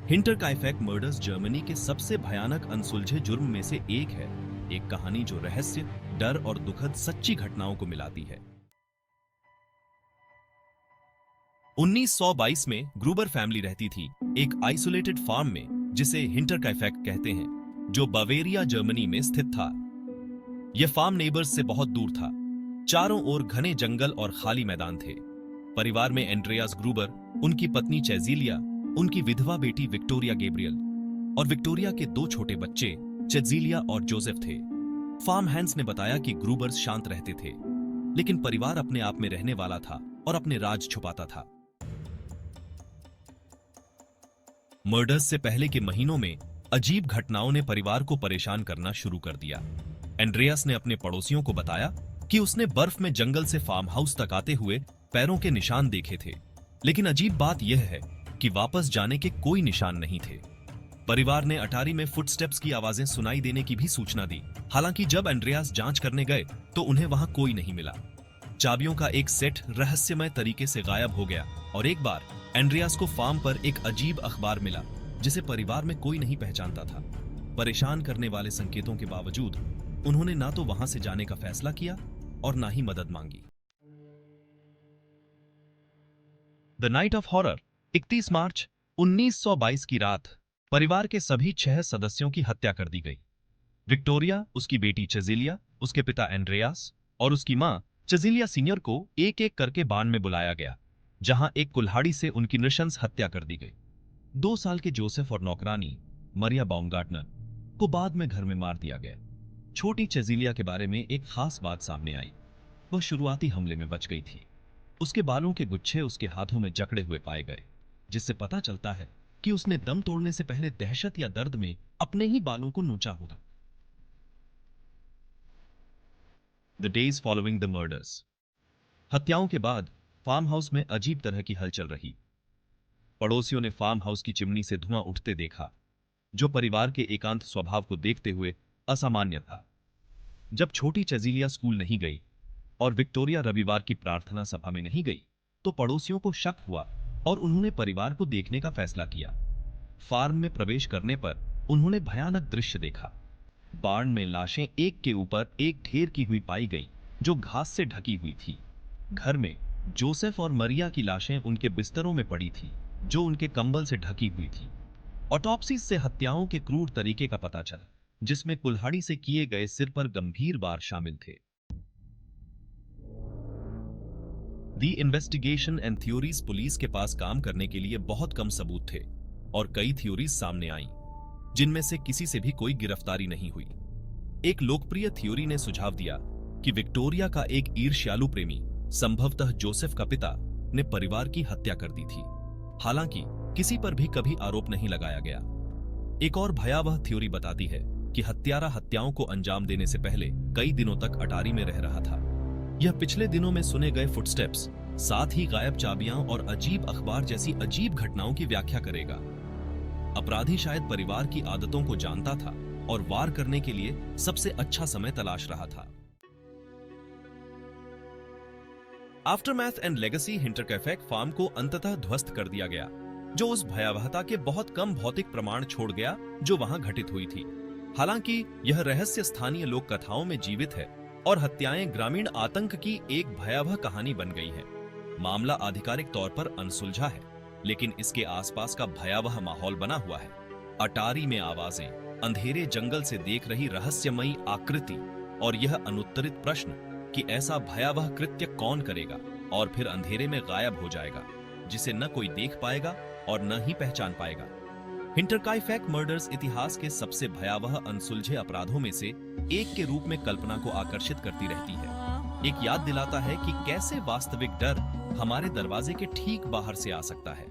हिंटरकाइफेक murders Germany के सबसे भयानक अनसुलझे जुर्म में से एक है। एक कहानी जो रहस्य, डर और दुखद सच्ची घटनाओं को मिलाती है। 1922 में ग्रूबर फैमिली रहती थी एक आइसोलेटेड फार्म में जिसे हिंटरकाइफेक कहते हैं, जो बवेरिया जर्मनी में स्थित था। यह फार्म नेबर्स से बहुत दूर था। चारों ओर घने जंगल और खाली मैदान थे। परिवार में एंड्रियास ग्रूबर, उनकी पत्नी चेजिलिया, उनकी विधवा बेटी विक्टोरिया गैब्रियल और विक्टोरिया के दो छोटे बच्चे चेजिलिया और जोसेफ थे। फार्म हैंड्स ने बताया कि ग्रूबर्स शांत रहते थे, लेकिन परिवार अपने आप में रहने वाला था और अपने राज छुपाता था। मर्डर्स से पहले के महीनों में अजीब घटनाओं ने परिवार को परेशान करना शुरू कर दिया। एंड्रियास ने अपने पड़ोसियों को बताया कि उसने बर्फ में जंगल से फार्म हाउस तक आते हुए पैरों के निशान देखे थे, लेकिन अजीब बात यह है कि वापस जाने के कोई निशान नहीं थे। परिवार ने अटारी में फुटस्टेप्स की आवाजें सुनाई देने की भी सूचना दी। हालांकि जब एंड्रियास जांच करने गए तो उन्हें वहां कोई नहीं मिला। चाबियों का एक सेट रहस्यमय तरीके से गायब हो गया और एक बार एंड्रियास को फार्म पर एक अजीब अखबार मिला जिसे परिवार में कोई नहीं पहचानता था। परेशान करने वाले संकेतों के बावजूद उन्होंने ना तो वहां से जाने का फैसला किया और ना ही मदद मांगी। द नाइट ऑफ हॉरर, 31 मार्च 1922 की रात परिवार के सभी 6 सदस्यों की हत्या कर दी गई। विक्टोरिया, उसकी बेटी चेजिलिया, उसके पिता एंड्रियास और उसकी मां चेजिलिया सीनियर को एक एक करके बाण में बुलाया गया, जहां एक कुल्हाड़ी से उनकी नृशंस हत्या कर दी गई। 2 साल के जोसेफ और नौकरानी मरिया बाउमगार्टनर को बाद में घर में मार दिया गया। छोटी चेजिलिया के बारे में एक खास बात सामने आई। वह शुरुआती हमले में बच गई थी। उसके बालों के गुच्छे उसके हाथों में जकड़े हुए पाए गए, जिससे पता चलता है कि उसने दम तोड़ने से पहले दहशत या दर्द में अपने ही बालों को नोचा होगा। The days following the murders. हत्याओं के बाद फार्म हाउस में अजीब तरह की हलचल रही। पड़ोसियों ने फार्म हाउस की चिमनी से धुआं उठते देखा, जो परिवार के एकांत स्वभाव को देखते हुए असामान्य था। जब छोटी चेजिलिया स्कूल नहीं गई और विक्टोरिया रविवार की प्रार्थना सभा में नहीं गई, तो पड़ोसियों को शक हुआ और उन्होंने परिवार को देखने का फैसला किया। फार्म में प्रवेश करने पर उन्होंने भयानक दृश्य देखा। बाण में लाशें एक के ऊपर एक ढेर की हुई पाई गई, जो घास से ढकी हुई थी। घर में जोसेफ और मरिया की लाशें उनके बिस्तरों में पड़ी थी, जो उनके कंबल से ढकी हुई थी। ऑटोप्सी से हत्याओं के क्रूर तरीके का पता चला, जिसमें कुल्हाड़ी से किए गए सिर पर गंभीर वार शामिल थे। दी इन्वेस्टिगेशन एंड थ्योरीज। पुलिस के पास काम करने के लिए बहुत कम सबूत थे और कई थ्योरीज सामने आईं, जिनमें से किसी से भी कोई गिरफ्तारी नहीं हुई। एक लोकप्रिय थ्योरी ने सुझाव दिया कि विक्टोरिया का एक ईर्ष्यालु प्रेमी, संभवतः जोसेफ का पिता, ने परिवार की हत्या कर दी थी। हालांकि किसी पर भी कभी आरोप नहीं लगाया गया। एक और भयावह थ्योरी बताती है कि हत्यारा हत्याओं को अंजाम देने से पहले कई दिनों तक अटारी में रह रहा था। यह पिछले दिनों में सुने गए फुटस्टेप्स, साथ ही गायब चाबियां और अजीब अखबार जैसी अजीब घटनाओं की व्याख्या करेगा। अपराधी शायद परिवार की आदतों को जानता था और वार करने के लिए सबसे अच्छा समय तलाश रहा था। Aftermath and legacy. Hinterkaifeck farm को अंततः ध्वस्त कर दिया गया, जो उस भयावहता के बहुत कम भौतिक प्रमाण छोड़ गया जो वहां घटित हुई थी। हालांकि यह रहस्य स्थानीय लोक कथाओं में जीवित है और हत्याएं ग्रामीण आतंक की एक भयावह कहानी बन गई है। मामला आधिकारिक तौर पर अनसुलझा है, लेकिन इसके आसपास का भयावह माहौल बना हुआ है। अटारी में आवाजें, अंधेरे जंगल से देख रही रहस्यमयी आकृति और यह अनुत्तरित प्रश्न कि ऐसा भयावह कृत्य कौन करेगा और फिर अंधेरे में गायब हो जाएगा, जिसे न कोई देख पाएगा और न ही पहचान पाएगा। हिंटरकाइफेक मर्डर्स इतिहास के सबसे भयावह अनसुलझे अपराधों में से एक के रूप में कल्पना को आकर्षित करती रहती है। एक याद दिलाता है कि कैसे वास्तविक डर हमारे दरवाजे के ठीक बाहर से आ सकता है।